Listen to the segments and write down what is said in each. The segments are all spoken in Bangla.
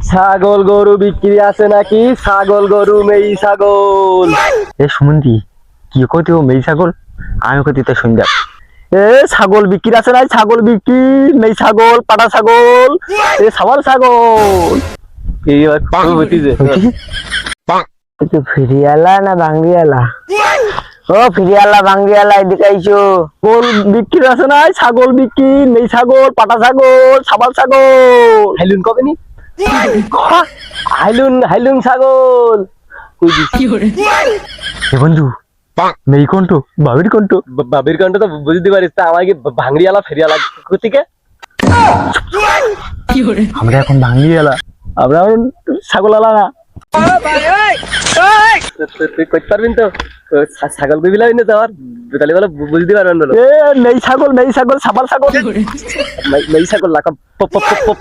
ছাগল গরু বিক্রি আছে নাকি? ছাগল গরু মেই ছাগল। এ সুমন্তি কি কইতে ও মেই ছাগল আমি কইতে তো শুনদা। এ ছাগল বিক্রি আছে নাই? ছাগল বিক্রি, মেই ছাগল, পাটা ছাগল, এ সাবার ছাগল। এই হইতিছে তুই ফিরিয়ালা না ভাঙ্গিয়ালা? ও ফিরিয়ালা ভাঙ্গিয়ালা এদিকে আইছো। ছাগল বিক্রি আছে নাই? ছাগল বিক্রি, মেই ছাগল, পাটা ছাগল, সাবার ছাগল। হাইলুন কবে নি? হাইলুন হাইলুন ছাগল। এ বন্ধু মেই কোনটো বাবির কোনটো? বাবির কান্ড তো বুঝতে পারিস, তা আমাকে ভাঙড়িয়ালা ফেরিয়ালা কোথেকে? আমরা এখন ভাঙ্গিয়ালা, আমরা ছাগল আলা না। তুই করতে পারবিন তো? ছাগল কই বিলাবি না তো? আমার তাহলে বলে বুঝতে পারবেন বলো। এ নেই ছাগল, নেই ছাগল, সাবার ছাগল, নেই ছাগল লাকা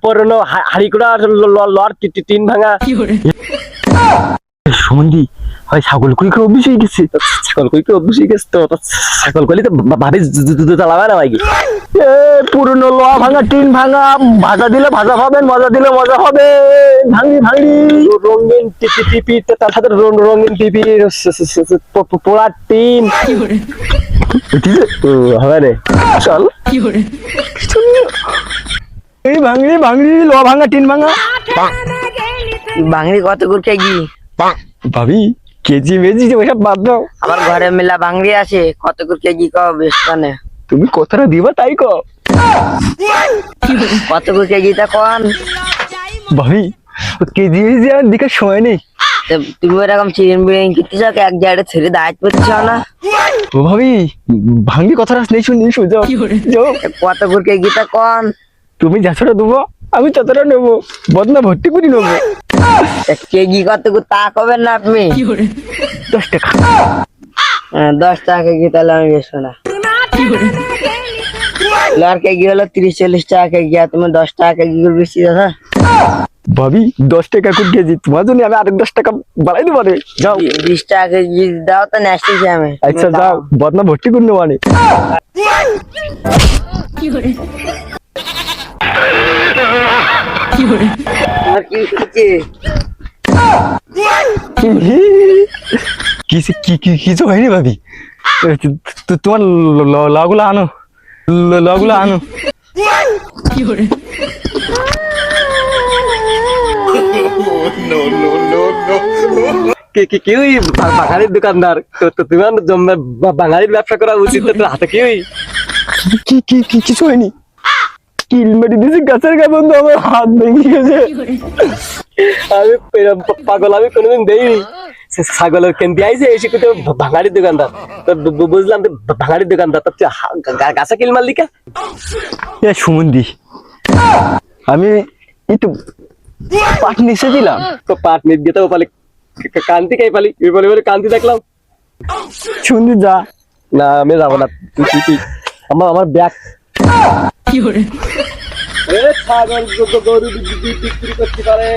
পরনো হাড়ি কুড়া লর টিন ভাঙা। সুমন্দি হয় ছাগল কই কে অভ্যাস হয়ে গেছে। ছাগল কই কে অভ্যাস হয়ে গেছে তো? ছাগল কইলে তো ভাবি চালাবে না ভাই। এ পুরনো লোহা ভাঙা, টিন ভাঙা, ভাজা দিলে ভাজা পাবেন, মজা দিলে মজা হবে। ভাঙি ভাঙি রঙিন টিপি, তার সাথে রঙিন টিপি, পোড়া টিন হবে রে। চল এই ভাঙড়ি ভাঙড়ি লোহা ভাঙা, টিন ভাঙা। ভাঙড়ি কত করে কেজি? ভাবি কেজি মেজি ওইসব বাদ দাও। আমার ঘরে মেলা ভাঙড়ি আছে, কত করে কেজি কও বেশ কানে? তুমি কথাটা দিবা তাই কো। কত করে কেজিটা কোন? ভাবি কেজি মেজি আর দিকে সময় নেই। তুমি এরকম চিকেন বিরিয়ানি কিনতে চাও, এক জায়গায় ছেড়ে দাঁড়াতে পারছো না? ও ভাবি ভাঙড়ি কথাটা নেই, শুনি যাও যাও। কত করে কেজিটা কোন? তুমি যতটা দেবো আমি ততটা নেবো, বদনা ভর্তি করে নেবো। কেজি কত করে তা কবেন না আপনি? 10 টাকা। 10 টাকা কেজি, তাহলে আমি বেশো না। লর কেজি হলো 30-40 টাকা কেজি, আর তুমি 10 টাকা কেজি করে বেশি দাদা। ভাবি 10 টাকা করে কেজি, তোমার জন্য আমি আরেক 10 টাকা বাড়াই দেবো রে। যাও 20 টাকা কেজি দাও তো নেসতেছি আমি। আচ্ছা যাও, বদনা ভর্তি করে নেবো আনে। তোমার কি হচ্ছে? কিছু হয়নি ভাবি। তোমার লগুলো আনো, লগুলো আনো। কেউই বাঙালির দোকানদার তো তোমার বাঙালির ব্যবসা করা উচিত তোর হাতে। কেউই কিছু হয়নি। কিল মেরে দিয়েছি গাছের গায়ে বন্ধু, আমার হাত ভেঙে গেছে। আমি পাগল, আমি কোনোদিন দেইনি। ছাগলের কেন্দ্রে আইছে এসে কিন্তু বাঙালির দোকানদার, তো বুঝলাম বাঙালির দোকানদার তোর গাছা কিল মারলি কে? এ সুমন্দি আমি একটু পাট নিচে দিলাম তো, পাট নিচ দিয়ে তো পালি কান্তি খাই পালি, বলে বলে কান্তি দেখলাম। শুনদি যা না, আমি যাবো না। তুই আমার ব্যাগ। ছাগল গরু বিক্রি করতে পারে।